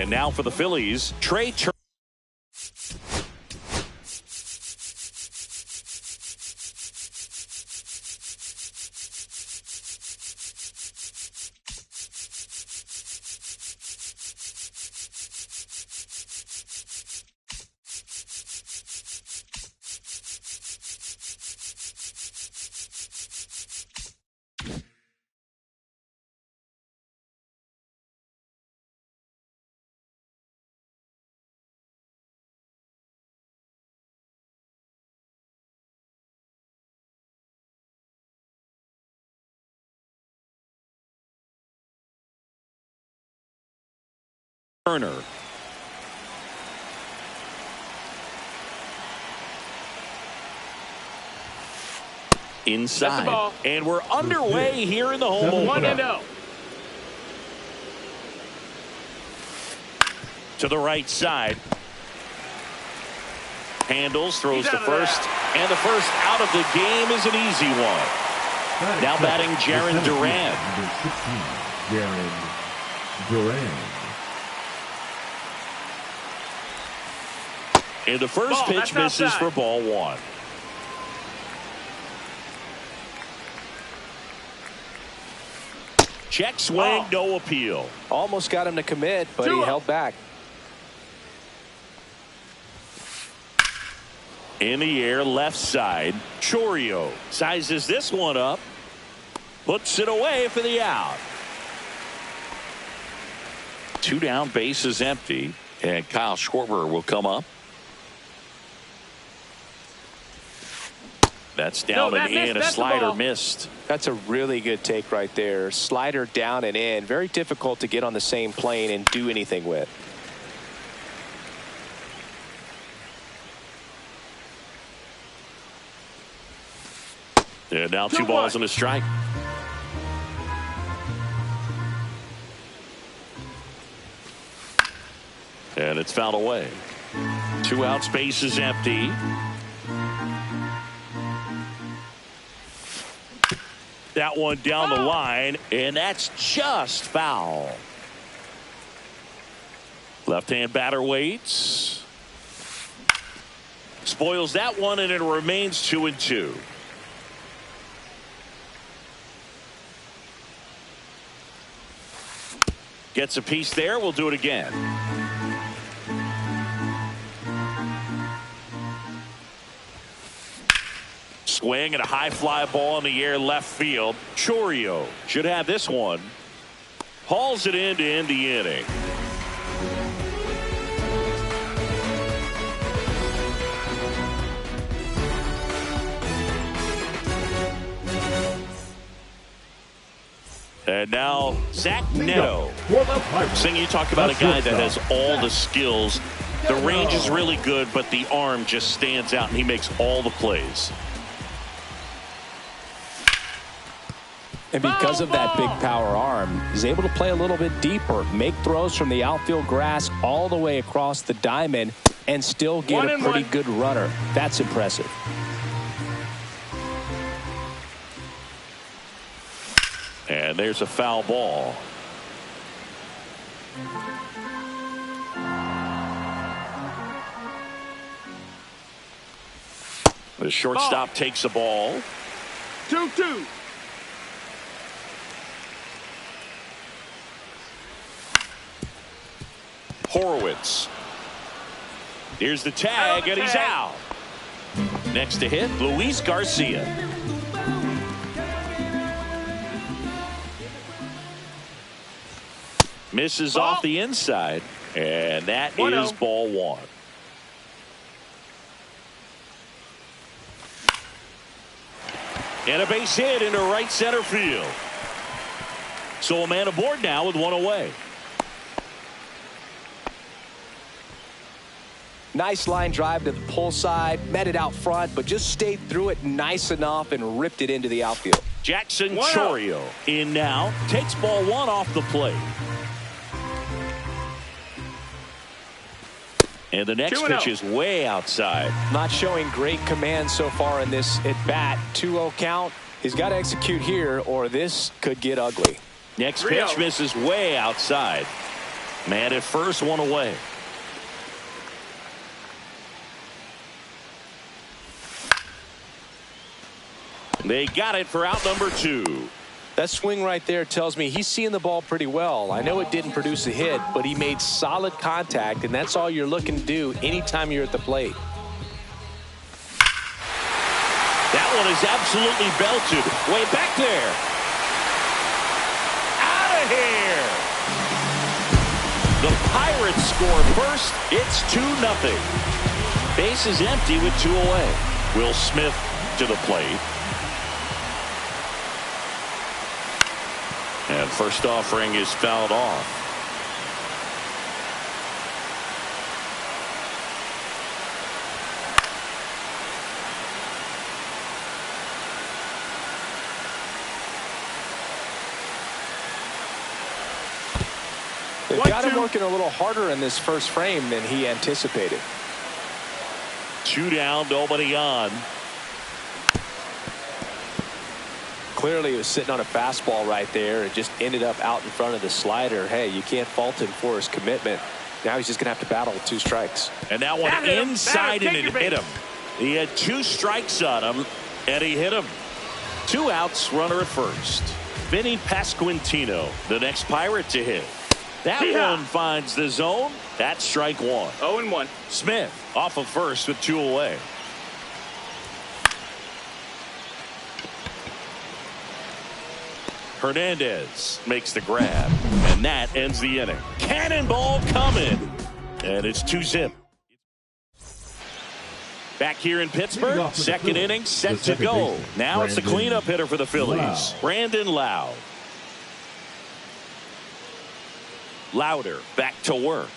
And now for the Phillies, Trey Turner. Turner. Inside. And we're underway here in the home opener. 1-0. To the right side. Handles, throws to first. And the first out of the game is an easy one. Now batting Jarren Duran. Jarren Duran. And the first pitch misses for ball one. Check swing, no appeal. Almost got him to commit, but he held back. In the air, left side. Chourio sizes this one up. Puts it away for the out. 2 down, bases empty. And Kyle Schwarber will come up. That's down and in. A slider missed. That's a really good take right there. Slider down and in. Very difficult to get on the same plane and do anything with. And now 2 balls and a strike. And it's fouled away. 2 outs, base is empty. That one down the line, and that's just foul. Left-hand batter waits. Spoils that one, and it remains 2-2. Gets a piece there. We'll do it again. Swing and a high fly ball in the air left field. Chourio should have this one. Hauls it in to end the inning. And now Zach Neto. Sing, you talk about a guy that has all the skills. The range is really good, but the arm just stands out, and he makes all the plays. And because of that big power arm, he's able to play a little bit deeper, make throws from the outfield grass all the way across the diamond, and still get a pretty good runner. That's impressive. And there's a foul ball. The shortstop takes a ball. 2-2. Horowitz. Here's the tag, and he's out. Next to hit, Luis Garcia. Misses off the inside, and that is ball one. And a base hit into right center field. So a man aboard now with 1 away. Nice line drive to the pull side, met it out front, but just stayed through it nice enough and ripped it into the outfield. Jackson Chourio in now, takes ball one off the plate. And the next pitch is way outside. Not showing great command so far in this at bat. 2-0 count. He's got to execute here or this could get ugly. Next pitch misses way outside. Man at first, one away. They got it for out number 2. That swing right there tells me he's seeing the ball pretty well. I know it didn't produce a hit, but he made solid contact, and that's all you're looking to do anytime you're at the plate. That one is absolutely belted. Way back there. Out of here. The Pirates score first. It's 2-0. Base is empty with 2 away. Will Smith to the plate. And first offering is fouled off. They've got him working a little harder in this first frame than he anticipated. 2 down, nobody on. Clearly he was sitting on a fastball right there and just ended up out in front of the slider. Hey, you can't fault him for his commitment. Now he's just going to have to battle with 2 strikes. And that one inside and it hit him. He had 2 strikes on him and he hit him. 2 outs, runner at first. Vinny Pasquantino, the next Pirate to hit. That one finds the zone. That's strike 1. 0-1. Smith off of first with 2 away. Hernandez makes the grab, and that ends the inning. Cannonball coming, and it's 2-0. Back here in Pittsburgh, second inning set to go. Now it's the cleanup hitter for the Phillies, Brandon Lowe. Louder back to work.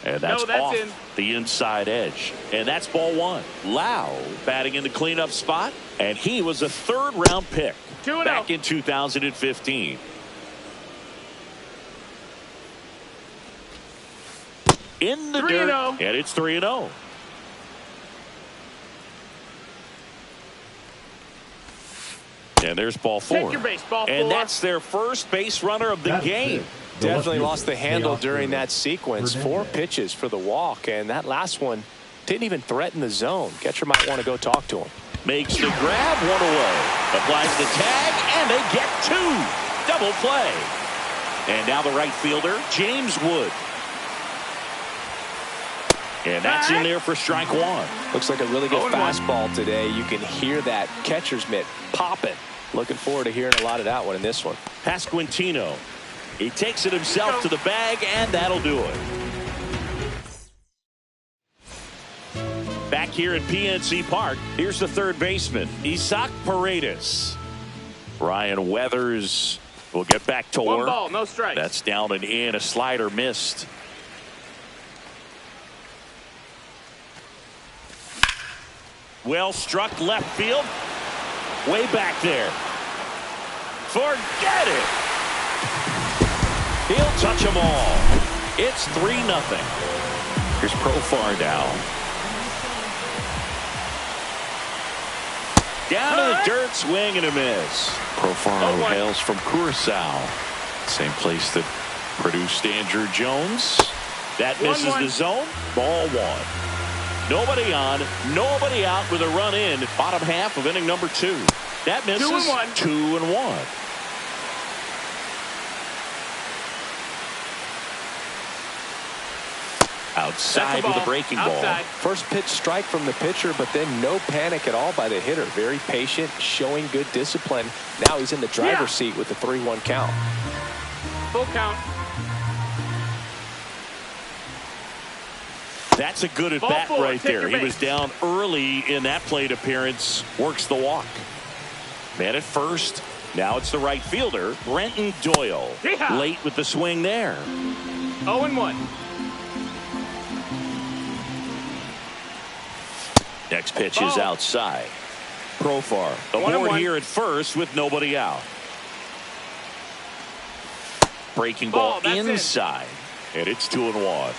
And that's off the inside edge. And that's ball 1. Lowe batting in the cleanup spot, and he was a 3rd-round pick. Back in 2015. In the dirt, and it's 3-0. And there's ball 4. Take your base, ball 4. And that's their first base runner of the game. Definitely lost the handle during that sequence. 4 pitches for the walk, and that last one didn't even threaten the zone. Catcher might want to go talk to him. Makes the grab, 1 away. Applies the tag, and they get 2. Double play. And now the right fielder, James Wood. And that's in there for strike 1. Looks like a really good fastball today. You can hear that catcher's mitt popping. Looking forward to hearing a lot of that one in this one. Pasquantino. He takes it himself to the bag, and that'll do it. Back here at PNC Park, here's the third baseman, Isaac Paredes. Ryan Weathers will get back to work. 1 ball, no strikes. That's down and in. A slider missed. Well struck left field. Way back there. Forget it. He'll touch them all. It's 3-0. Here's Profar now. Down to the dirt, swing and a miss. Profar hails from Curacao. Same place that produced Andrew Jones. That misses the zone. Ball 1. Nobody on, nobody out with a run in. Bottom half of inning number 2. That misses. 2-1. Outside with a breaking ball. First pitch strike from the pitcher, but then no panic at all by the hitter. Very patient, showing good discipline. Now he's in the driver's seat with the 3-1 count. Full count. That's a good at bat right there. He was down early in that plate appearance. Works the walk. Man at first. Now it's the right fielder, Brenton Doyle. Late with the swing there. 0-1. Next pitch is outside. Profar aboard here at first with nobody out. Breaking ball inside. And it's 2-1.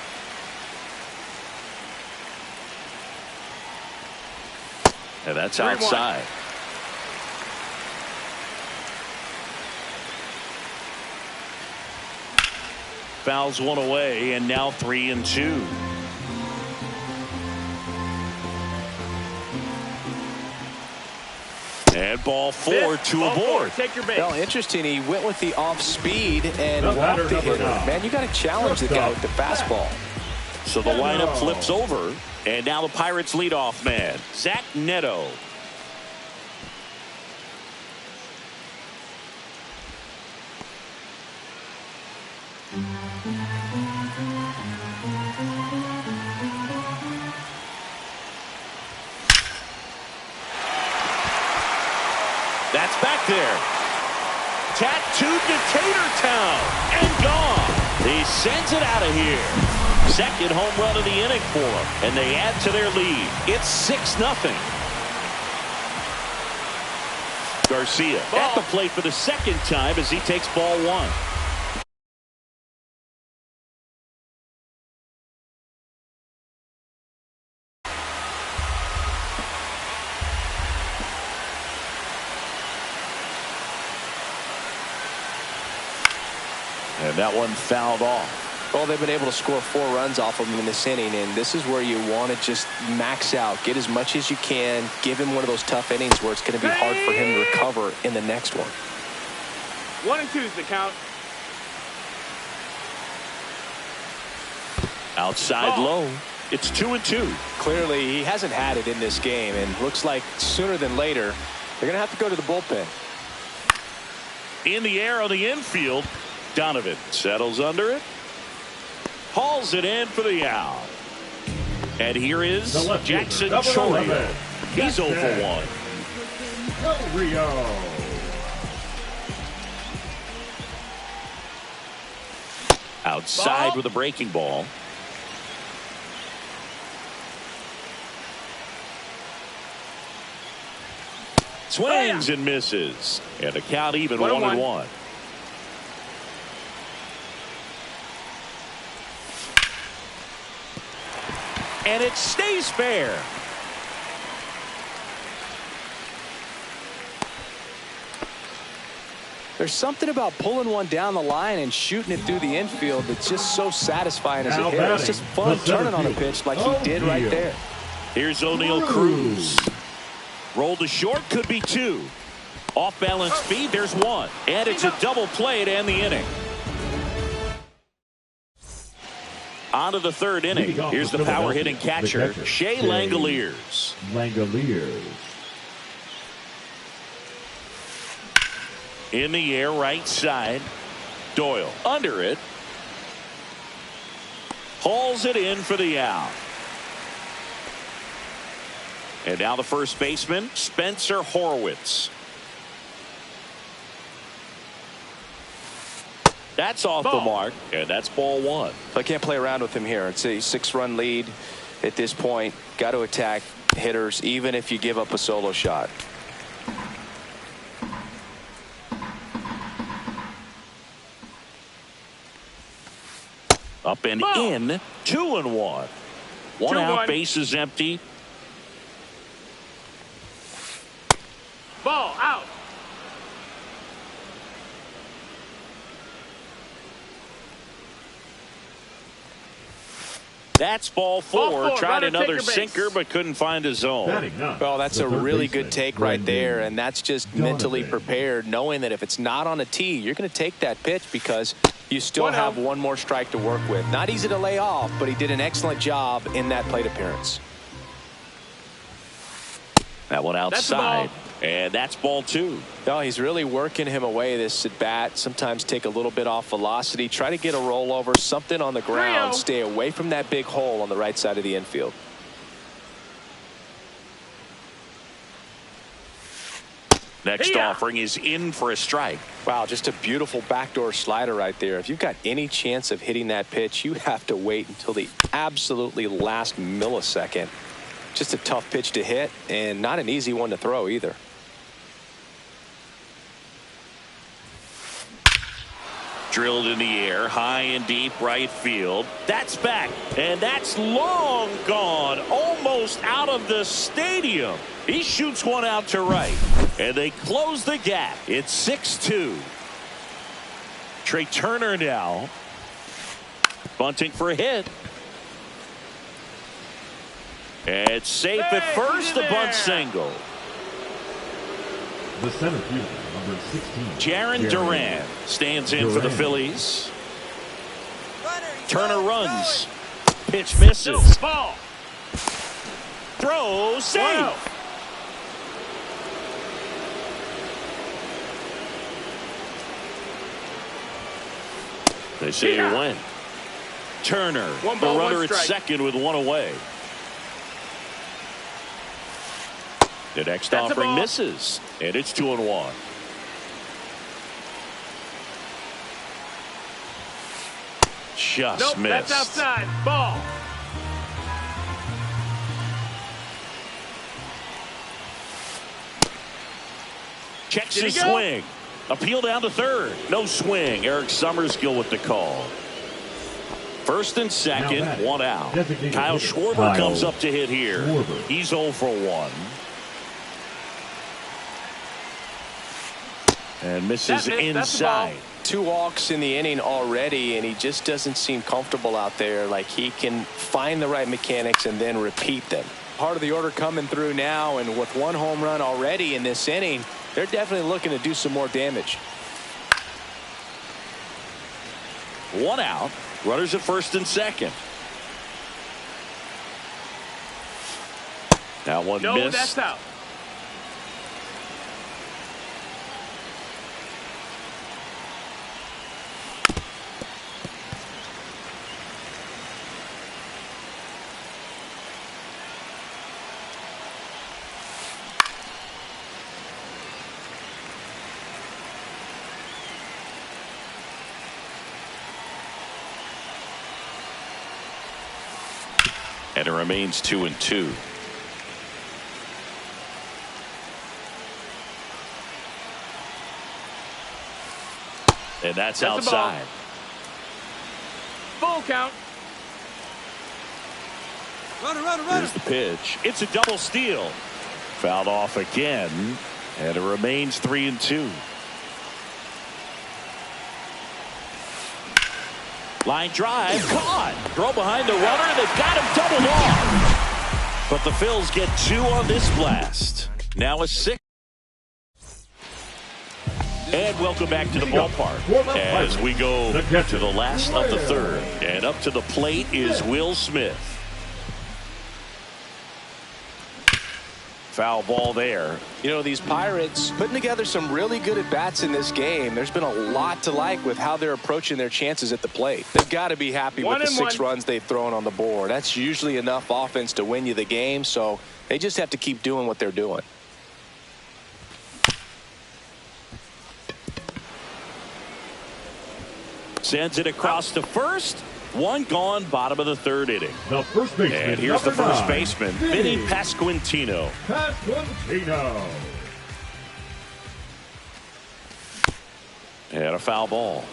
And that's outside. Fouls one away, and now 3-2. And ball 4 to aboard. Take your base. Well, interesting. He went with the off speed and walked the hitter. Man, you got to challenge the guy with the fastball. So the lineup flips over, and now the Pirates leadoff man, Zach Neto. That's back there. Tattooed to Tatertown and gone. He sends it out of here. Second home run of the inning for him, and they add to their lead. It's 6-0. Garcia at the plate for the second time as he takes ball 1. And that one fouled off. Well, they've been able to score 4 runs off of him in this inning, and this is where you want to just max out, get as much as you can, give him one of those tough innings where it's going to be hard for him to recover in the next one. 1-2 is the count. Outside low. It's 2-2. Clearly, he hasn't had it in this game, and looks like sooner than later, they're going to have to go to the bullpen. In the air on the infield. Donovan settles under it. Hauls it in for the out. And here is Jackson Chourio. He's 0 for 1. Outside with a breaking ball. Swings and misses. And the count even 1-1. And it stays fair. There's something about pulling one down the line and shooting it through the infield that's just so satisfying as a hitter. It's just fun turning on a pitch like he did right there. Here's O'Neal Cruz. Rolled to short, could be 2. Off balance speed, there's 1. And it's a double play to end the inning. On to the third inning. Here's the power hitting catcher, Shea Langoliers. In the air, right side. Doyle under it. Hauls it in for the out. And now the first baseman, Spencer Horwitz. That's off the mark, and that's ball 1. I can't play around with him here. It's a 6-run lead at this point. Got to attack hitters, even if you give up a solo shot. Up and in, 2-1. One out, base is empty. Ball out. That's ball 4. Tried another sinker, but couldn't find a zone. Well, that's a really good take right there, and that's just mentally prepared, knowing that if it's not on a tee, you're going to take that pitch because you still have one more strike to work with. Not easy to lay off, but he did an excellent job in that plate appearance. That one outside. And that's ball 2. No, he's really working him away this at bat. Sometimes take a little bit off velocity. Try to get a rollover, something on the ground. Stay away from that big hole on the right side of the infield. Next offering is in for a strike. Wow, just a beautiful backdoor slider right there. If you've got any chance of hitting that pitch, you have to wait until the absolutely last millisecond. Just a tough pitch to hit, and not an easy one to throw either. Drilled in the air, high and deep right field. That's back, and that's long gone, almost out of the stadium. He shoots one out to right, and they close the gap. It's 6-2. Trey Turner now Bunting for a hit. It's safe at first. A bunt single. The center fielder, number 16. Jaron Duran stands in for the Phillies. Turner runs. Pitch misses. Ball. Throw safe. They say he went. Turner, the runner at second with one away. The next offering misses, and it's 2-1. Just missed. That's outside. Ball. Checks his swing. Appeal down to third. No swing. Eric Summerskill with the call. First and second, one out. Kyle Schwarber comes up to hit here. He's 0 for 1. And misses inside. 2 walks in the inning already, and he just doesn't seem comfortable out there. Like he can find the right mechanics and then repeat them. Part of the order coming through now, and with 1 home run already in this inning, they're definitely looking to do some more damage. 1 out. Runners at first and second. That one missed. No, that's out. And it remains 2-2. And that's outside. Full count. Runner. Here's the pitch. It's a double steal. Fouled off again. And it remains 3-2. Line drive, caught. Throw behind the runner. They've got him doubled off. But the Phils get 2 on this blast. Now a 6. And welcome back to the ballpark as we go to the last of the third. And up to the plate is Will Smith. Foul ball there. You know, these Pirates putting together some really good at-bats in this game. There's been a lot to like with how they're approaching their chances at the plate. They've got to be happy with the 6 runs they've thrown on the board. That's usually enough offense to win you the game, so they just have to keep doing what they're doing. Sends it across to first. 1 gone, bottom of the 3rd inning. The first baseman, and here's the first baseman, Vinny Pasquantino. And a foul ball.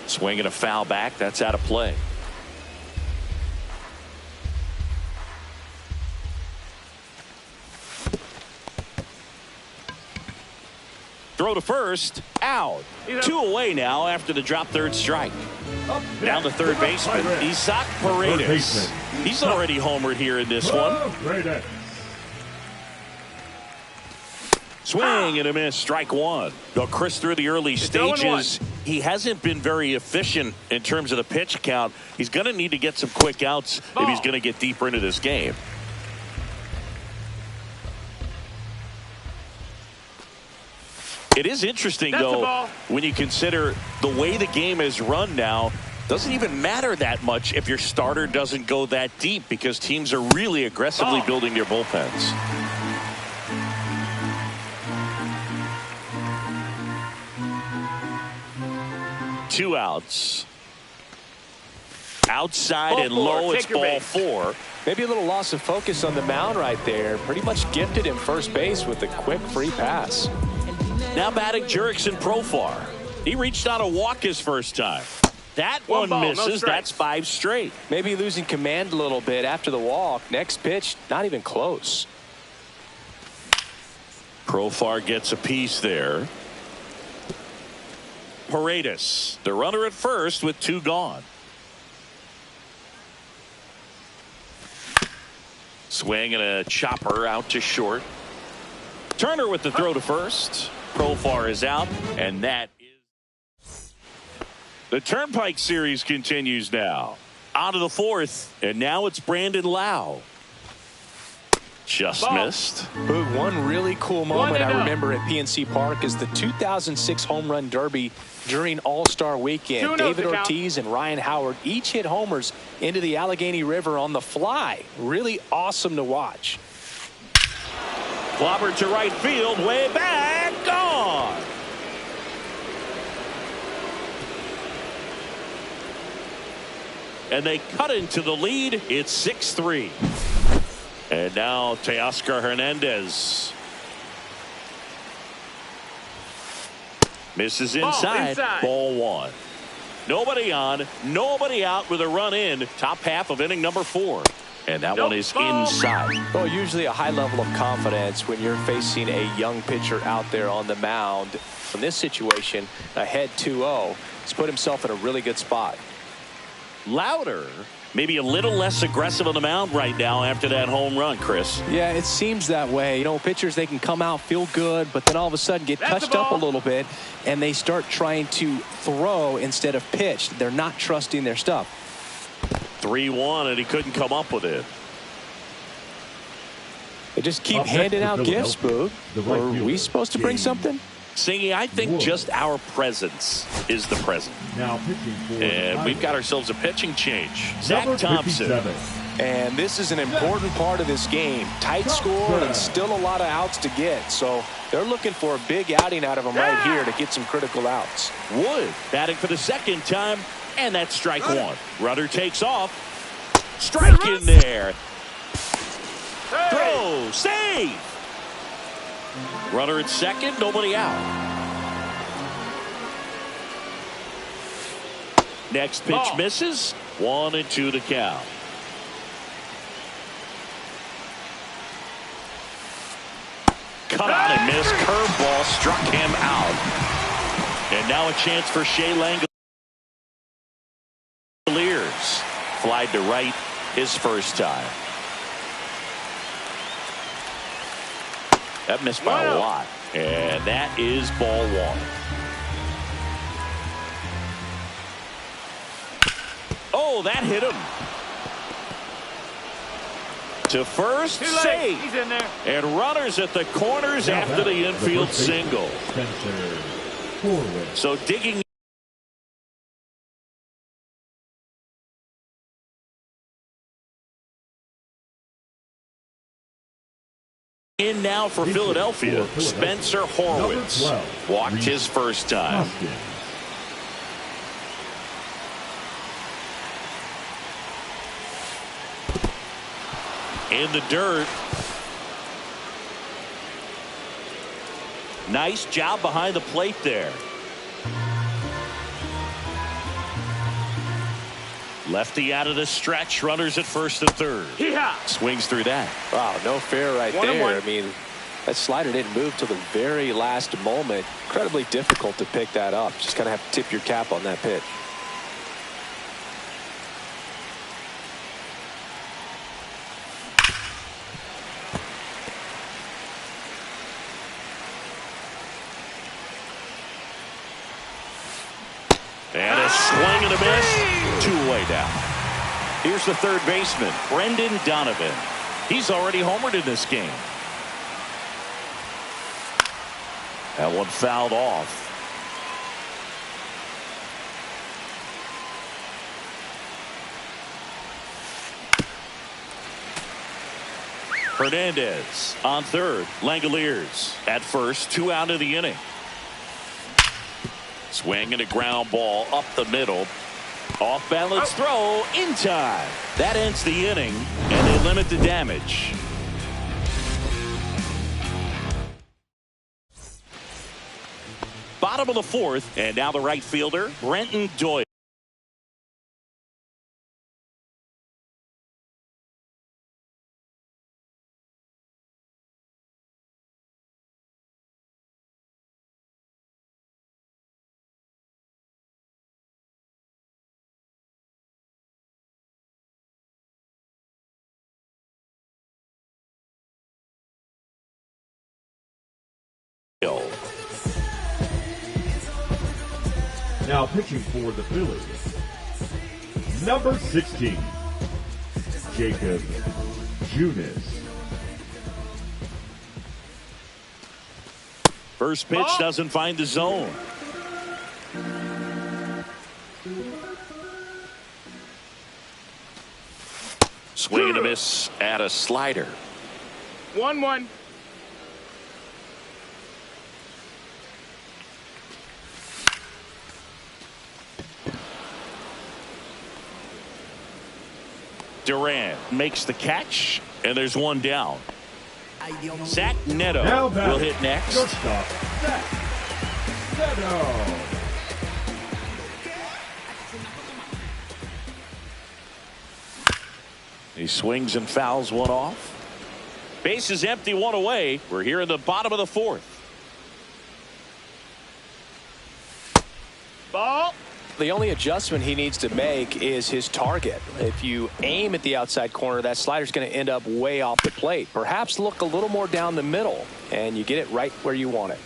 Swinging a foul back. That's out of play. Throw to first, out. 2 away now after the drop third strike. Down to third baseman, Isaac Paredes. He's already homered here in this one. Swing and a miss, strike 1. Though Chris, through the early stages, he hasn't been very efficient in terms of the pitch count. He's going to need to get some quick outs if he's going to get deeper into this game. It is interesting, though, when you consider the way the game is run now. Doesn't even matter that much if your starter doesn't go that deep because teams are really aggressively building their bullpens. Two outs. Outside and low, it's ball 4. Maybe a little loss of focus on the mound right there. Pretty much gifted him first base with a quick free pass. Now batting Jurickson Profar. He reached out a walk his first time. That one misses. That's 5 straight. Maybe losing command a little bit after the walk. Next pitch, not even close. Profar gets a piece there. Paredes, the runner at first with 2 gone. Swing and a chopper out to short. Turner with the throw to first. Profar is out, and that is the Turnpike Series continues now. On to the 4th, and now it's Brandon Lau. Just missed. Boog, one really cool moment I remember at PNC Park is the 2006 Home Run Derby during All-Star Weekend. David Ortiz and Ryan Howard each hit homers into the Allegheny River on the fly. Really awesome to watch. Clobbered to right field, way back, gone. And they cut into the lead. It's 6-3. And now Teoscar Hernandez. Misses inside. Ball 1. Nobody on, nobody out with a run in. Top half of inning number 4. And that one is inside. Well, usually a high level of confidence when you're facing a young pitcher out there on the mound. In this situation, ahead 2-0. He's put himself in a really good spot. Louder, maybe a little less aggressive on the mound right now after that home run, Chris. Yeah, it seems that way. You know, pitchers, they can come out, feel good, but then all of a sudden get touched up a little bit, and they start trying to throw instead of pitch. They're not trusting their stuff. 3-1, and he couldn't come up with it. They just keep handing out gifts, Boog. Are we supposed to bring something? Singy, I think just our presence is the present. Now pitching for and we've got ourselves a pitching change. Zach number Thompson. 57. And this is an important part of this game. Tight score and still a lot of outs to get. So they're looking for a big outing out of him right here to get some critical outs. Wood batting for the 2nd time, and that's strike 1. Runner takes off. Strike in there. Throw. Save. Runner at 2nd, nobody out. Next pitch misses. 1-2 to count. Cut on and missed. Curveball struck him out. And now a chance for Shea Langoliers. Flied to right his first time. That missed by a lot. And that is ball 1. Oh, that hit him. To first, save. He's in there. And runners at the corners after the infield single. So digging in now for Philadelphia, Spencer Horwitz. Walked his first time. In the dirt. Nice job behind the plate there. Lefty out of the stretch. Runners at first and third. Swings through that. Wow, no fair right there. I mean, that slider didn't move till the very last moment. Incredibly difficult to pick that up. Just kind of have to tip your cap on that pitch. And a swing and a miss. 2 away now. Here's the third baseman, Brendan Donovan. He's already homered in this game. That one fouled off. Hernandez on third. Langoliers at first. 2 out of the inning. Swing and a ground ball up the middle. Off balance throw in time. That ends the inning, and they limit the damage. Bottom of the 4th, and now the right fielder, Brenton Doyle. Now pitching for the Phillies, number 16, Jacob Junis. First pitch doesn't find the zone. Swing and a miss at a slider. 1-1. Duran makes the catch, and there's one down. Zach Neto will hit next. Shortstop, Zach Neto. He swings and fouls one off. Base is empty, one away. We're here in the bottom of the fourth. Ball. The only adjustment he needs to make is his target. If you aim at the outside corner, that slider's going to end up way off the plate. Perhaps look a little more down the middle, and you get it right where you want it.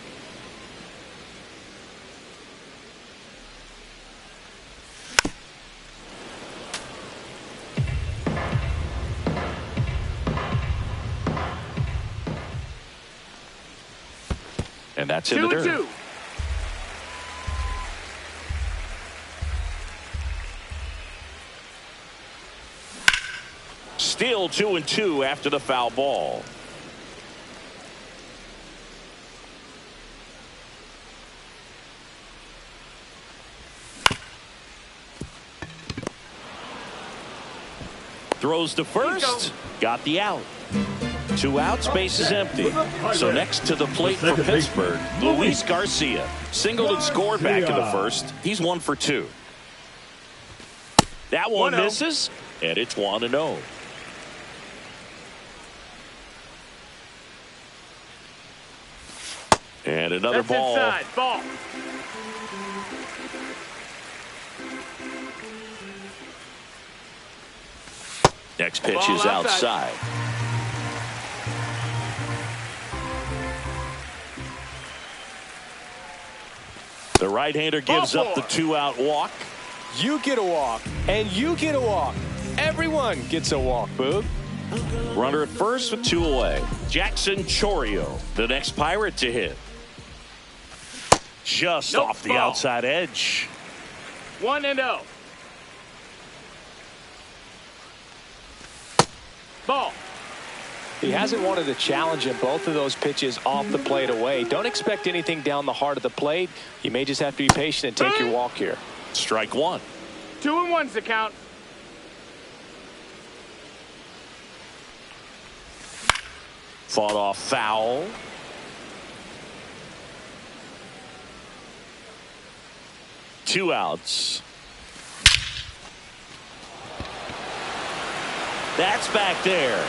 And that's in the dirt. 2-2. Still 2-2 after the foul ball. Throws to first. Got the out. 2 outs, base is empty. So next to the plate for Pittsburgh, Luis Garcia. Singled and scored back in the first. He's 1 for 2. That one misses, and it's 1-0. And another ball. Inside. Ball. Next pitch is outside. The right-hander gives up the 2-out walk. You get a walk, and you get a walk. Everyone gets a walk, Boog. Runner at first with 2 away. Jackson Chourio, the next Pirate to hit. Just off the outside edge. 1-0. Ball. He hasn't wanted to challenge him. Both of those pitches off the plate away. Don't expect anything down the heart of the plate. You may just have to be patient and take your walk here. Strike 1. 2-1's the count. Fought off foul. Two outs. That's back there.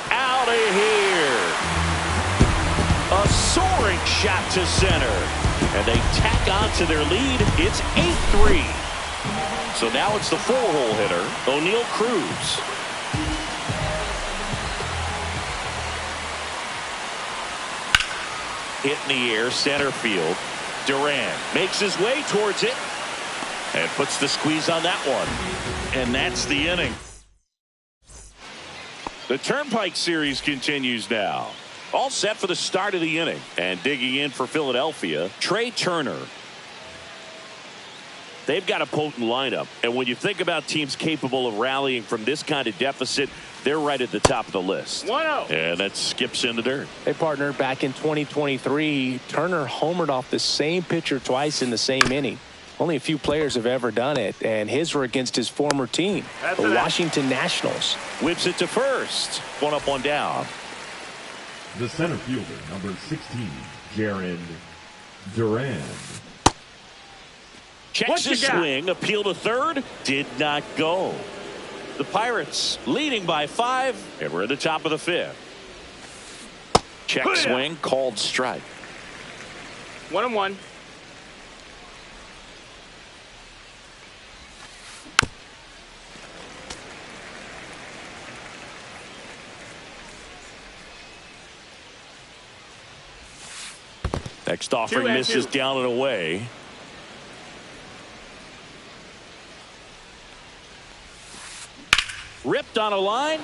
Out of here. A soaring shot to center. And they tack on to their lead. It's 8-3. So now it's the 4-hole hitter, O'Neal Cruz. Hit in the air, center field. Duran makes his way towards it and puts the squeeze on that one. And that's the inning. The Turnpike Series continues now. All set for the start of the inning. And digging in for Philadelphia, Trey Turner. They've got a potent lineup. And when you think about teams capable of rallying from this kind of deficit, they're right at the top of the list. 1-0. And that skips in the dirt. Hey, partner, back in 2023, Turner homered off the same pitcher twice in the same inning. Only a few players have ever done it, and his were against his former team, the Washington Nationals. Whips it to first. 1 up, 1 down. The center fielder, number 16, Jarren Duran. Checks his swing, appeal to third, did not go. The Pirates leading by 5, and we're at the top of the 5th. Check swing, called strike. 1-1. Next offering misses down and away. Ripped on a line.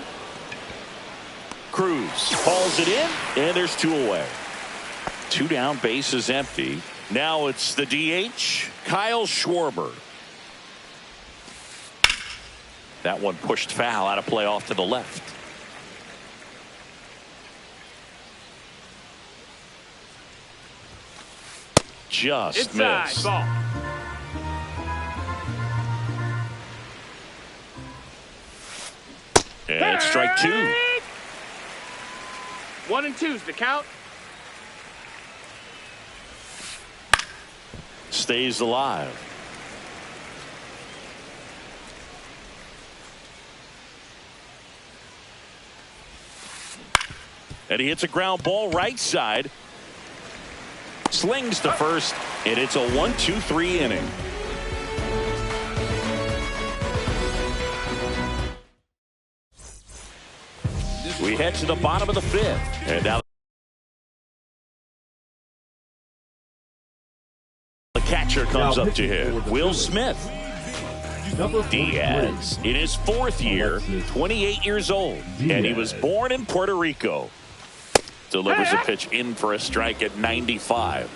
Cruz hauls it in, and there's 2 away. 2 down, bases empty. Now it's the DH, Kyle Schwarber. That one pushed foul, out of play off to the left. Just inside, missed. ball. And it's strike 2. 1 and 2's the count. Stays alive. And he hits a ground ball right side. Slings to first, and it's a 1-2-3 inning. We head to the bottom of the 5th, and now the catcher comes up to hit. Will Smith. Diaz in his 4th year, 28 years old, and he was born in Puerto Rico. Delivers a pitch in for a strike at 95.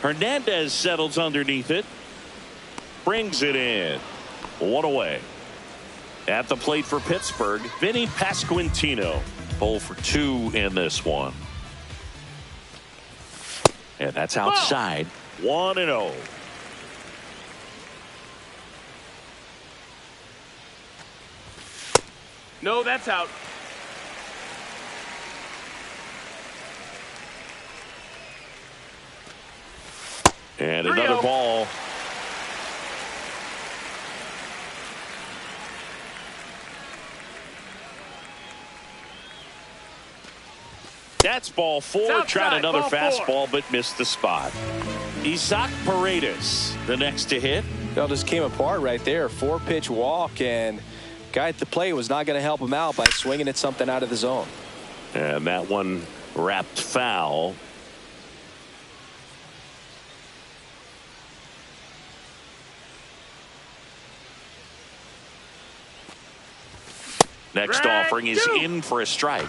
Hernandez settles underneath it. Brings it in. 1 away. At the plate for Pittsburgh, Vinny Pasquantino. 0 for 2 in this one. And that's outside. 1-0. No, that's out. And another ball. That's ball 4. Tried another fastball, but missed the spot. Isaac Paredes, the next to hit. Well, just came apart right there. 4-pitch walk, and guy at the plate was not going to help him out by swinging at something out of the zone. And that one wrapped foul. Next offering is in for a strike.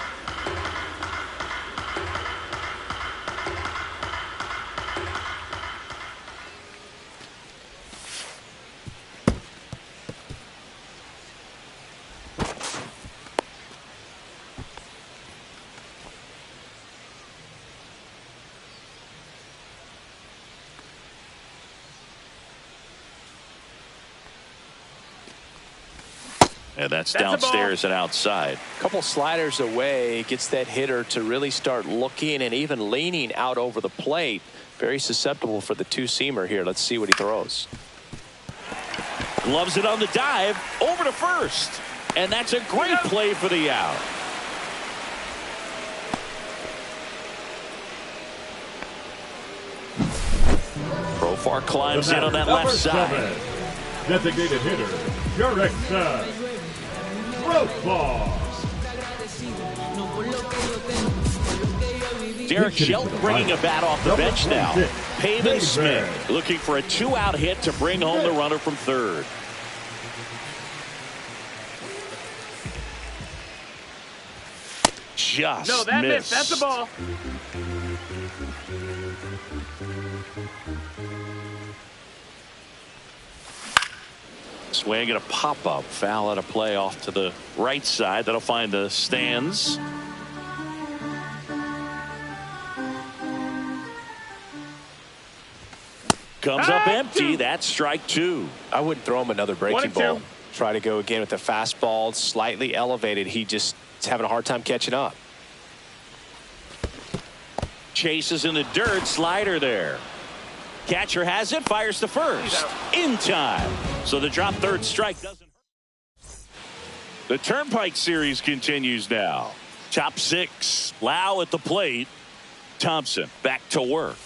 And that's downstairs and outside. A couple sliders away, gets that hitter to really start looking and even leaning out over the plate. Very susceptible for the 2-seamer here. Let's see what he throws. Gloves it on the dive, over to first. And that's a great play for the out. Profar climbs in on that left side. Designated hitter, Jurickson Profar. Derek Shelton bringing a bat off the bench now. Pavin Smith looking for a 2-out hit to bring home the runner from third. Just no, that missed. That's a ball. Swing and a pop-up. Foul out of play off to the right side. That'll find the stands. Comes up empty. That's strike 2. I wouldn't throw him another breaking 1-2. ball. Try to go again with the fastball, slightly elevated. He just is having a hard time catching up. Chases in the dirt. Slider there. Catcher has it. Fires to first. In time. So the drop third strike doesn't hurt. The Turnpike Series continues now. Top 6. Lau at the plate. Thompson back to work.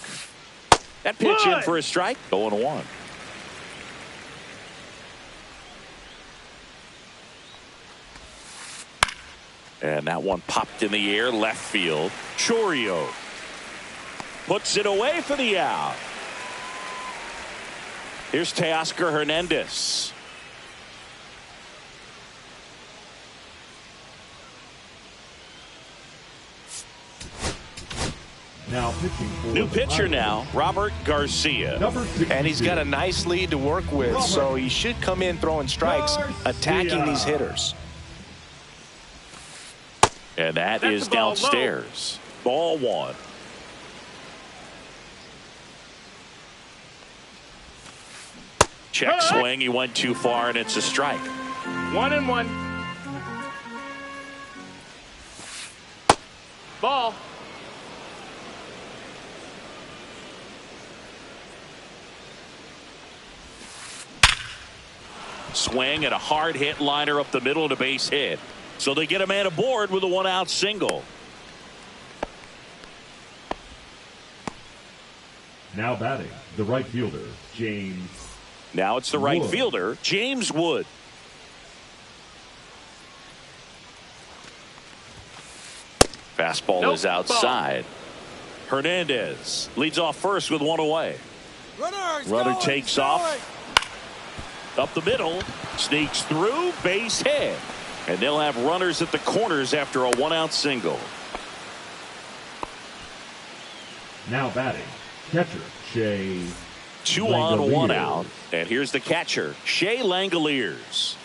That pitch in for a strike. 0-1. And that one popped in the air left field. Chorio puts it away for the out. Here's Teoscar Hernandez. Now pitching for new pitcher now, Robert Garcia. And he's got a nice lead to work with, so he should come in throwing strikes, attacking these hitters. And that is downstairs. Ball one. Check swing. He went too far, and it's a strike. 1-1. Ball. Swing and a hard hit liner up the middle of the base hit. So they get a man aboard with a 1-out single. Now batting, the right fielder, James. Now it's the right Wood. fielder, James Wood. Fastball is outside. Hernandez leads off first with one away. Runner takes off. Up the middle, sneaks through, base hit. And they'll have runners at the corners after a 1-out single. Now batting, catcher, Shea. 2 on, 1 out. And here's the catcher, Shea Langoliers.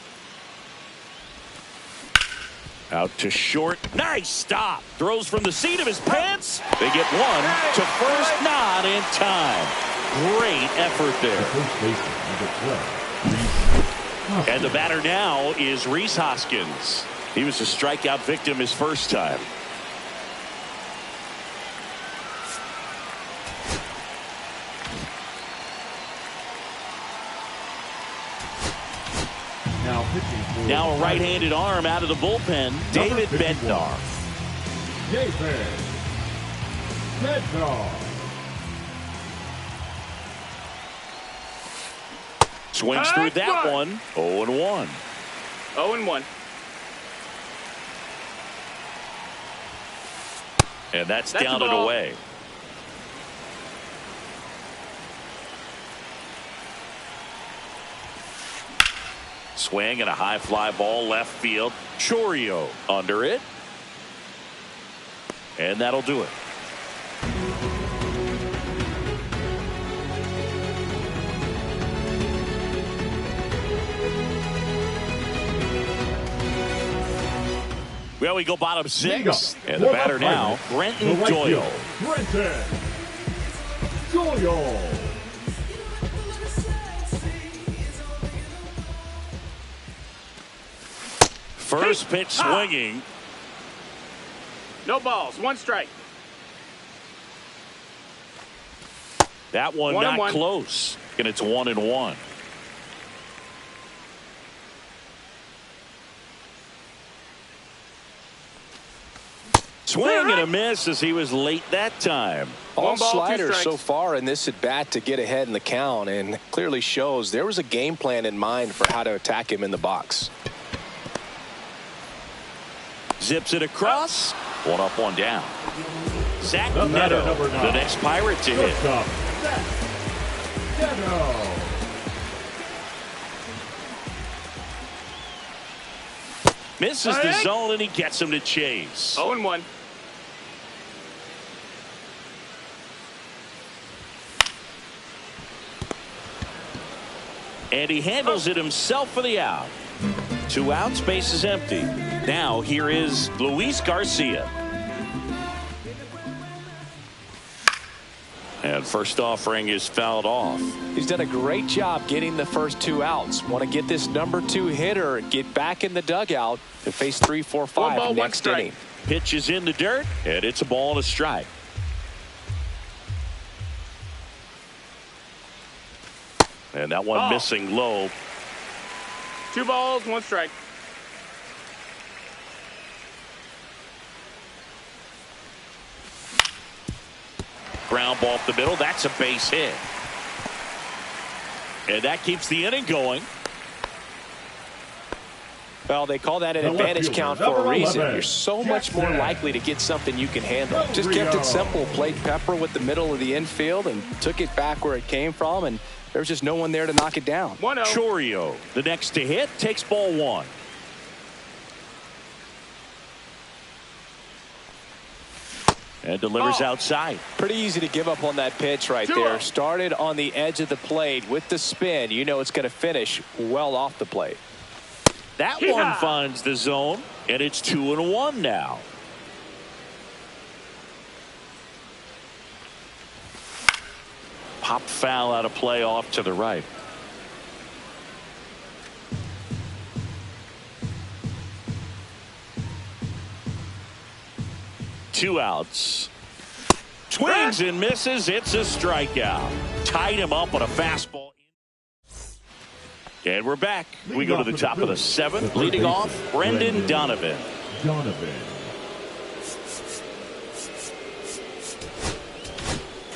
Out to short. Nice stop. Throws from the seat of his pants. They get one to first, not in time. Great effort there. First baseman, number 12. And the batter now is Rhys Hoskins. He was a strikeout victim his first time. Now a right-handed arm out of the bullpen, David Bednar. David Bednar. Swings through that one. 0-1. 0-1. And that's down and away. Swing and a high fly ball left field. Chorio under it. And that'll do it. Well, we go bottom 6. And the batter now, Brenton Doyle. Brenton Doyle. First pitch swinging. No balls. 1 strike. That one not close. And it's 1-1. Swing and a miss as he was late that time. All sliders so far in this at bat to get ahead in the count, and clearly shows there was a game plan in mind for how to attack him in the box. Zips it across. 1 up, 1 down. Zach Neto, the next Pirate to hit. Misses the zone, and he gets him to chase. 0-1. And he handles it himself for the out. 2 outs, base is empty. Now here is Luis Garcia. And first offering is fouled off. He's done a great job getting the first 2 outs. Want to get this number 2 hitter, get back in the dugout to face 3, 4, 5 next inning. Pitch is in the dirt, and it's a ball and a strike. And that one missing low. 2 balls, 1 strike. Ground ball up the middle. That's a base hit. And that keeps the inning going. Well, they call that an advantage count for a reason. You're so much more likely to get something you can handle. Just kept it simple. Played Pepper with the middle of the infield and took it back where it came from, and there was just no one there to knock it down. 1-0. Chorio, the next to hit, takes ball one. And delivers outside. Pretty easy to give up on that pitch right there. Started on the edge of the plate with the spin. You know it's going to finish well off the plate. That one finds the zone, and it's 2-1 now. Pop foul out of play off to the right. Two outs. Swings and misses. It's a strikeout. Tied him up on a fastball. And we're back. We go to the top of the seventh. Leading off, Brendan Donovan.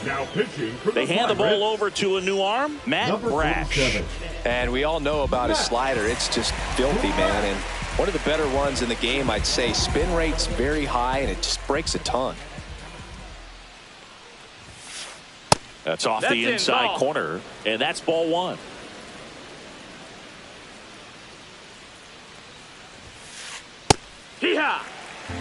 Now pitching for They hand the ball over to a new arm, Matt Brash. And we all know about his slider. It's just filthy, man. And one of the better ones in the game, I'd say. Spin rate's very high, and it just breaks a ton. That's off the inside corner, and that's ball one.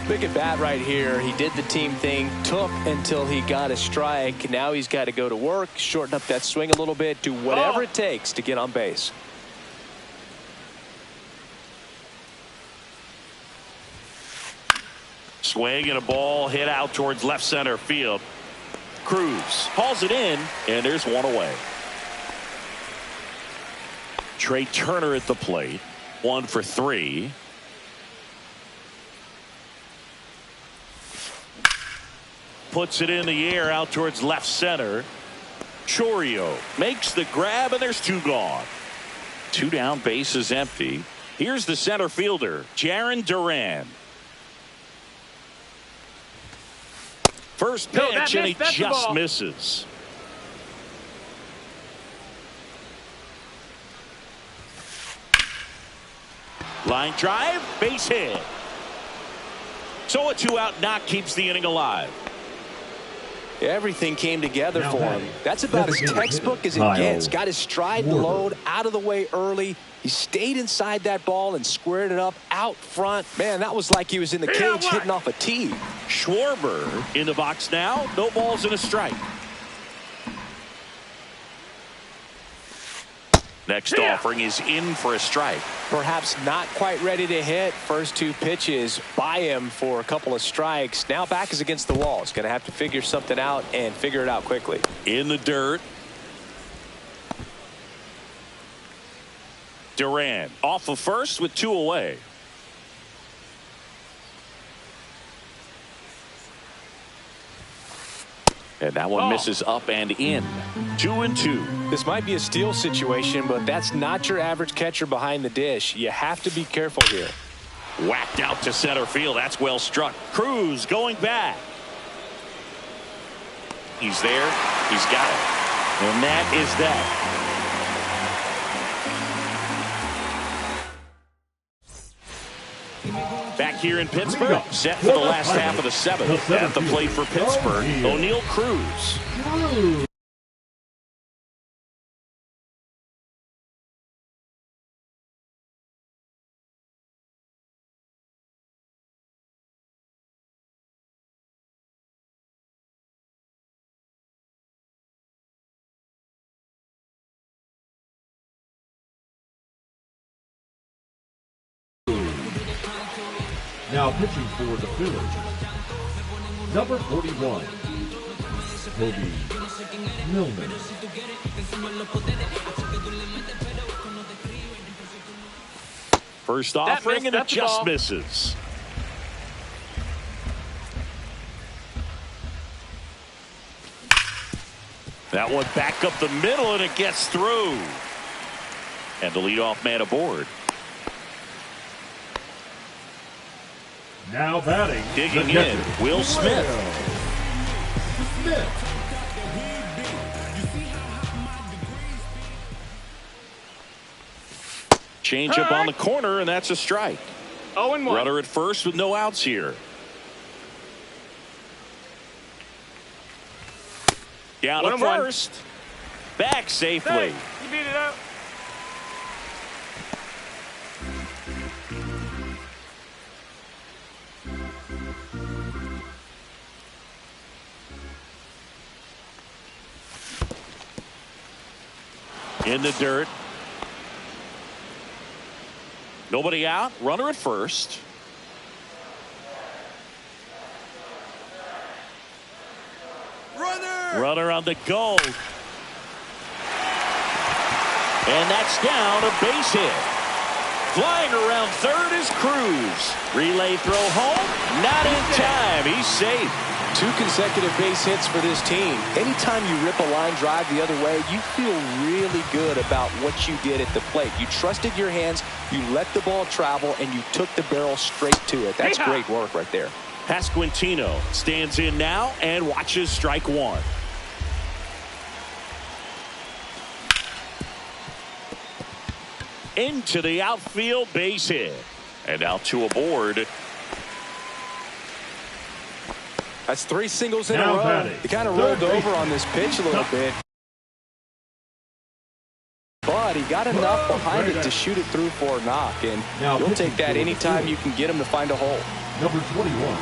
Big at bat right here. He did the team thing, took until he got a strike. Now he's got to go to work, shorten up that swing a little bit, do whatever it takes to get on base. Swing and a ball hit out towards left center field. Cruz hauls it in, and there's one away. Trey Turner at the plate. 1 for 3. Puts it in the air out towards left center. Chorio makes the grab, and there's 2 gone. 2 down, bases empty. Here's the center fielder, Jarren Duran. First pitch, and he just misses. Line drive, base hit. So a 2-out knock keeps the inning alive. Everything came together for him. That's about as textbook as it gets. Got his stride load out of the way early. He stayed inside that ball and squared it up out front. Man, that was like he was in the cage hitting off a tee. Schwarber in the box now. No balls and a strike. Next offering is in for a strike. Perhaps not quite ready to hit. First 2 pitches by him for a couple of strikes. Now back is against the wall. He's going to have to figure something out and figure it out quickly. In the dirt. Duran off of first with 2 away. And that one misses up and in. 2-2. This might be a steal situation, but that's not your average catcher behind the dish. You have to be careful here. Whacked out to center field. That's well struck. Cruz going back. He's there. He's got it. And that is that. Back here in Pittsburgh, set for the last half of the 7th. At the plate for Pittsburgh, O'Neal Cruz. Now pitching for the Phillies, number 41, Toby Millman. First offering, and it just misses. That one back up the middle, and it gets through. And the leadoff man aboard. Now batting, digging in, Will Smith. Change up on the corner, and that's a strike. 0-1. Runner at first with no outs here. Down to 1-1. first. Back safely. Hey, you beat it up. In the dirt. Nobody out. Runner at first. Runner on the go. And that's down, a base hit. Flying around third is Cruz. Relay throw home. Not in time. He's safe. 2 consecutive base hits for this team. Anytime you rip a line drive the other way, you feel really good about what you did at the plate. You trusted your hands, you let the ball travel, and you took the barrel straight to it. That's great work right there. Pasquantino stands in now and watches strike one. Into the outfield, base hit. And now 2 aboard. That's 3 singles in a row. He kind of rolled over on this pitch a little bit. But he got enough behind it to shoot it through for a knock. And you'll take that anytime you can get him to find a hole. Number 21,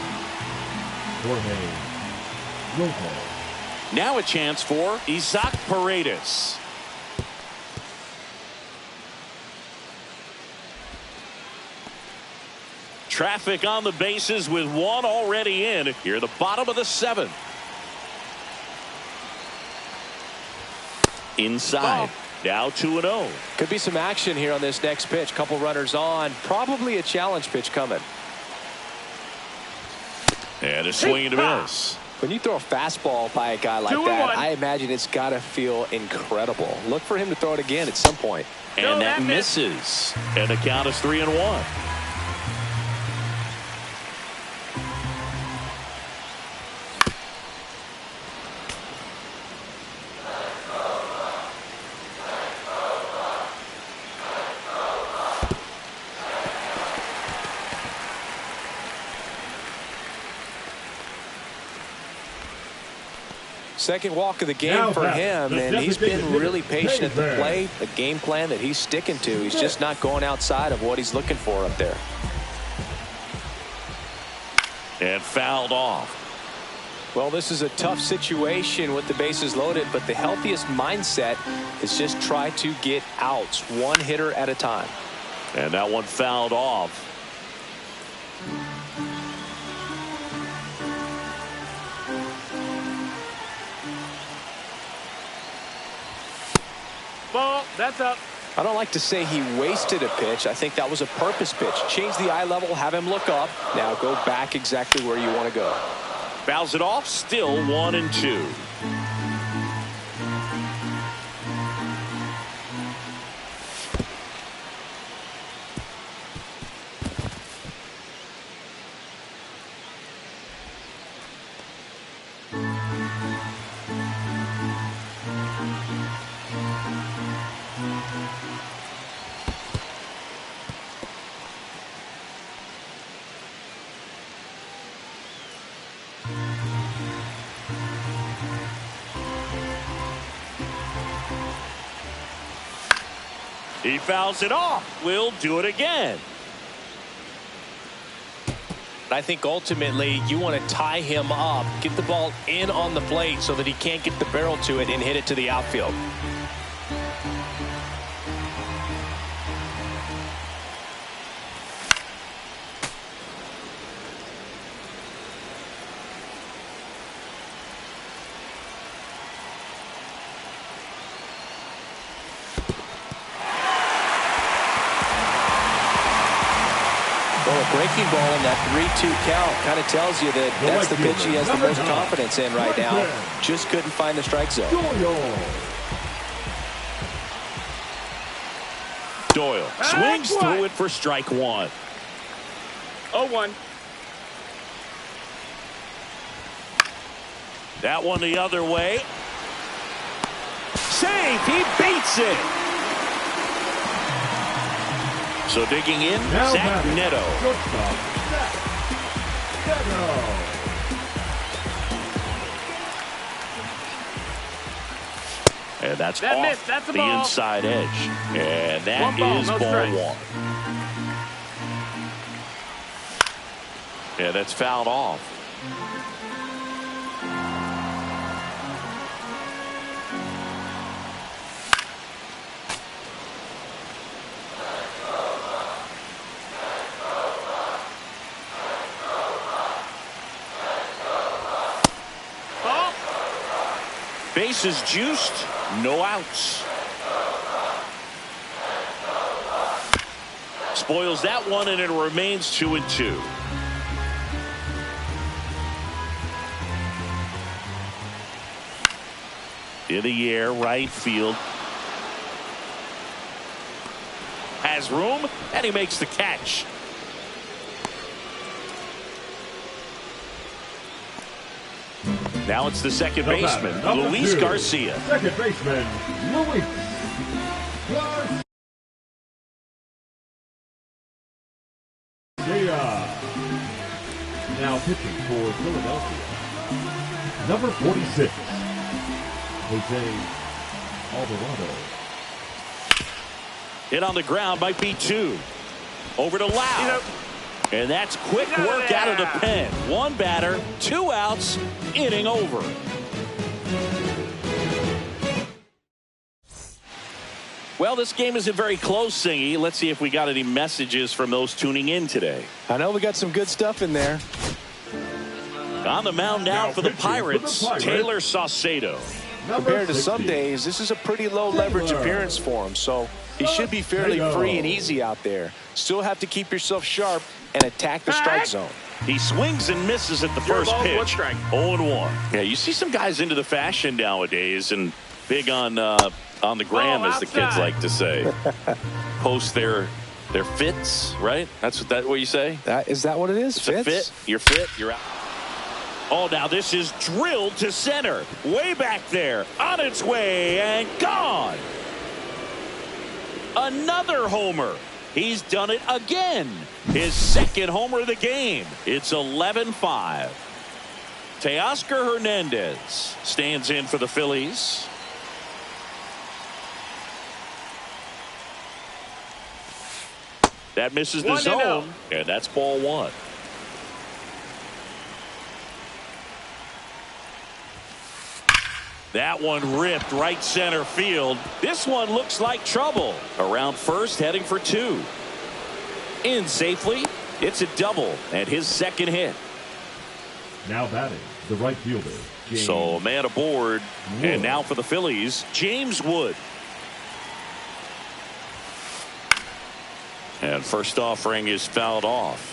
Jorge Rojo. Now a chance for Isaac Paredes. Traffic on the bases with 1 already in. Here, the bottom of the 7th. Inside. Now 2-0. Could be some action here on this next pitch. Couple runners on. Probably a challenge pitch coming. And a swing and a miss. When you throw a fastball by a guy like that, I imagine it's got to feel incredible. Look for him to throw it again at some point. And that misses. And the count is 3-1. Second walk of the game for him, and he's been really patient at the plate. A game plan that he's sticking to. He's just not going outside of what he's looking for up there. And fouled off. Well, this is a tough situation with the bases loaded, but the healthiest mindset is just try to get outs, 1 hitter at a time. And that one fouled off. Ball, that's up. I don't like to say he wasted a pitch. I think that was a purpose pitch. Change the eye level, have him look up. Now go back exactly where you want to go. Fouls it off, still 1-2. He fouls it off. We'll do it again. I think ultimately you want to tie him up, get the ball in on the plate so that he can't get the barrel to it and hit it to the outfield. Breaking ball in that 3-2 count kind of tells you that that's the pitch he has the most confidence in right now. Just couldn't find the strike zone. Doyle swings through it for strike 1. 0-1. That one the other way. Safe. He beats it. So digging in, Now Zach batting, Neto. shortstop, Zach Neto. And that's That off missed. That's a the ball. inside edge. And that One ball, is no ball strikes. one. Yeah, that's fouled off. Ball. Bases juiced, no outs. Spoils that one, and it remains 2-2. In the air, right field. Has room, and he makes the catch. Now it's the second baseman, Number Luis 2, Garcia. Second baseman, Luis Garcia. Now pitching for Philadelphia, number 46, Jose Alvarado. Hit on the ground, might be 2. Over to Lau. And that's quick work out of the pen. One batter, 2 outs, inning over. Well, this game isn't very close, Singy. Let's see if we got any messages from those tuning in today. I know we got some good stuff in there. On the mound now for the pitching for the Pirates, Pirates, Taylor Saucedo. Compared to some 60. days, this is a pretty low leverage appearance for him, so he should be fairly free and easy out there. Still have to keep yourself sharp and attack the strike zone. He swings and misses at the first ball, one pitch. strike. 0-1. Yeah, you see some guys into the fashion nowadays and big on the gram, as the kids outside. like to say. Post their fits, right? That's what you say? Is that what it is? It's a fit. You're fit. You're out. Oh, now this is drilled to center. Way back there. On its way and gone. Another homer. He's done it again. His second homer of the game. It's 11-5. Teoscar Hernandez stands in for the Phillies. That misses the 1-0. zone, and that's ball one. That one ripped right center field. This one looks like trouble. Around first, heading for 2. In safely. It's a double and his second hit. Now batting, the right fielder, James So a man aboard. Wood. And now for the Phillies, James Wood. And first offering is fouled off.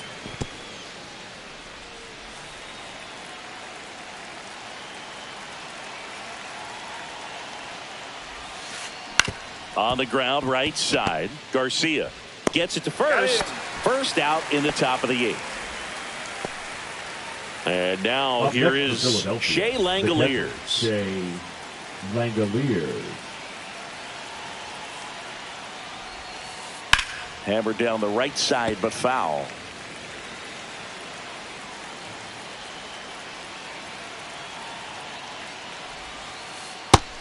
On the ground, right side. Garcia gets it to first. First out in the top of the 8th. And now Up here next for is Philadelphia, Shea the Langoliers. catcher, Shea Langoliers. Hammered down the right side, but foul.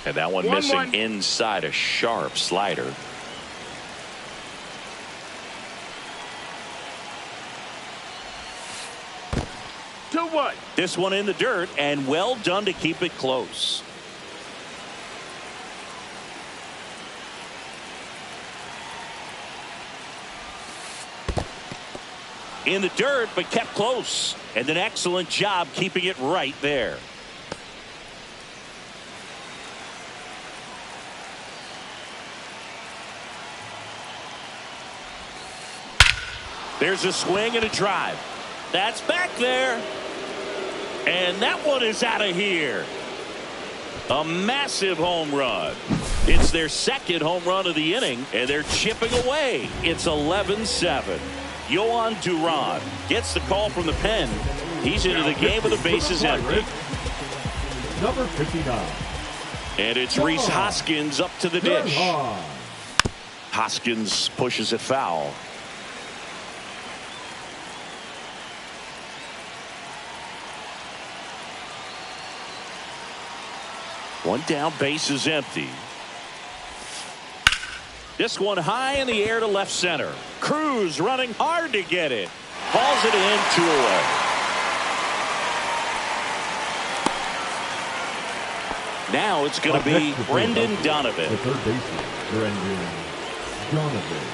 And that one missing 1-1. inside, a sharp slider. This one in the dirt, and well done to keep it close. In the dirt, but kept close. And an excellent job keeping it right there. There's a swing and a drive. That's back there. And that one is out of here. A massive home run. It's their second home run of the inning, and they're chipping away. It's 11-7. Yohan Duran gets the call from the pen. He's into the game with the bases empty. Number 59. And it's Rhys Hoskins up to the dish. Hoskins pushes it foul. One down, base is empty. This one high in the air to left center. Cruz running hard to get it. Hauls it in, 2 away. Now it's going to be Brendan Donovan. The third baseman, Brendan Donovan.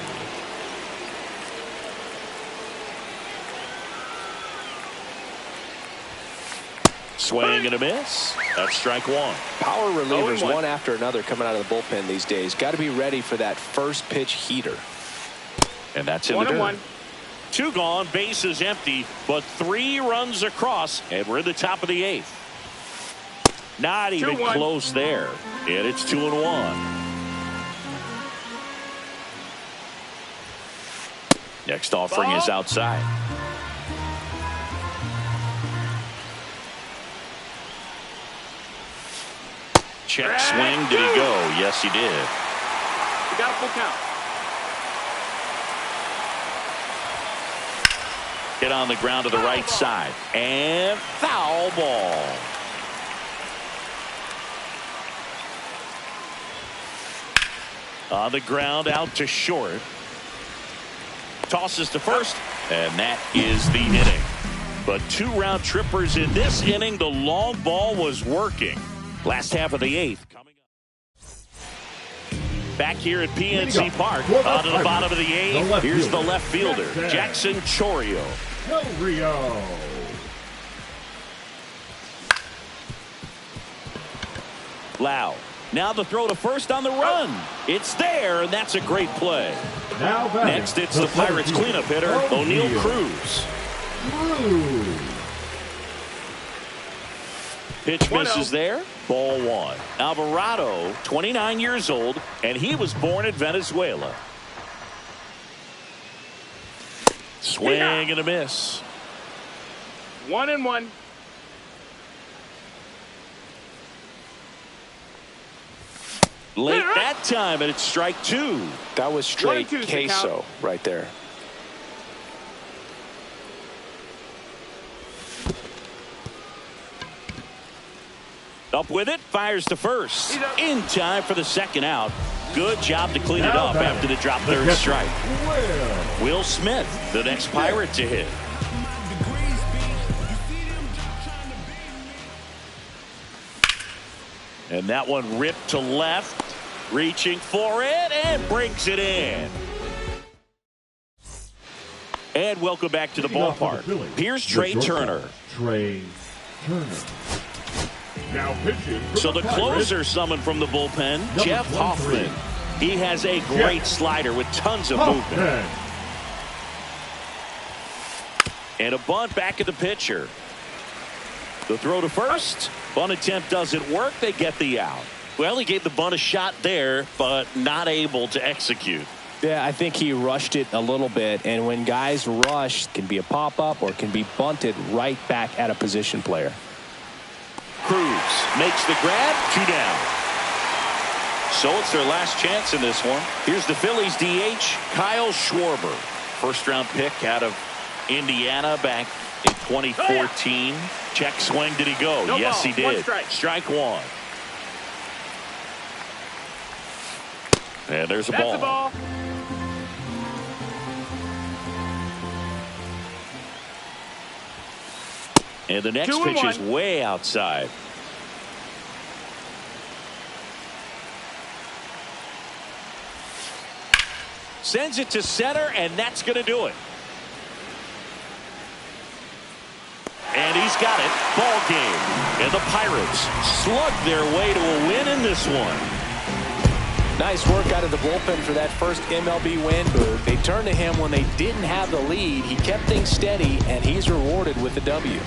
Swing and a miss. That's strike 1. Power relievers one after another coming out of the bullpen these days. Got to be ready for that first pitch heater. And that's in the dirt. 2 gone, base is empty, but 3 runs across, and we're in the top of the 8th. Not even close there. And it's 2-1. Next offering is outside. Check swing. Did he go? Yes, he did. You got a full count. Hit on the ground to the right side. And foul ball. On the ground out to short. Tosses to first. And that is the inning. But 2 round trippers in this inning. The long ball was working. Last half of the 8th coming up. Back here at PNC Park, onto the bottom of the 8th. Here's the left fielder, Jackson Chourio. Lau. Now the throw to first on the run. It's there, and that's a great play. Next, it's the Pirates cleanup hitter, O'Neal Cruz. Pitch misses there. Ball 1. Alvarado, 29 years old, and he was born in Venezuela. Swing and a miss. 1-1. Late that time, and it's strike 2. That was straight queso right there. Up with it, fires to first. In time for the second out. Good job to clean it up after the drop third strike. Will Smith, the next Pirate to hit. And that one ripped to left. Reaching for it and breaks it in. And welcome back to the ballpark. Here's Trey Turner. So the closer summoned from the bullpen, Jeff Hoffman. He has a great slider with tons of movement. And a bunt back at the pitcher. The throw to first. Bunt attempt doesn't work. They get the out. Well, he gave the bunt a shot there, but not able to execute. Yeah, I think he rushed it a little bit. And when guys rush, it can be a pop-up or it can be bunted right back at a position player. Cruz makes the grab, 2 down. So it's their last chance in this one. Here's the Phillies DH, Kyle Schwarber. First round pick out of Indiana back in 2014. Check swing, did he go? No yes, ball. he did. Strike 1. And there's a That's ball. The ball. And the next pitch is way outside. Sends it to center, and that's going to do it. And he's got it. Ball game. And the Pirates slug their way to a win in this one. Nice work out of the bullpen for that first MLB win. They turned to him when they didn't have the lead. He kept things steady, and he's rewarded with the W.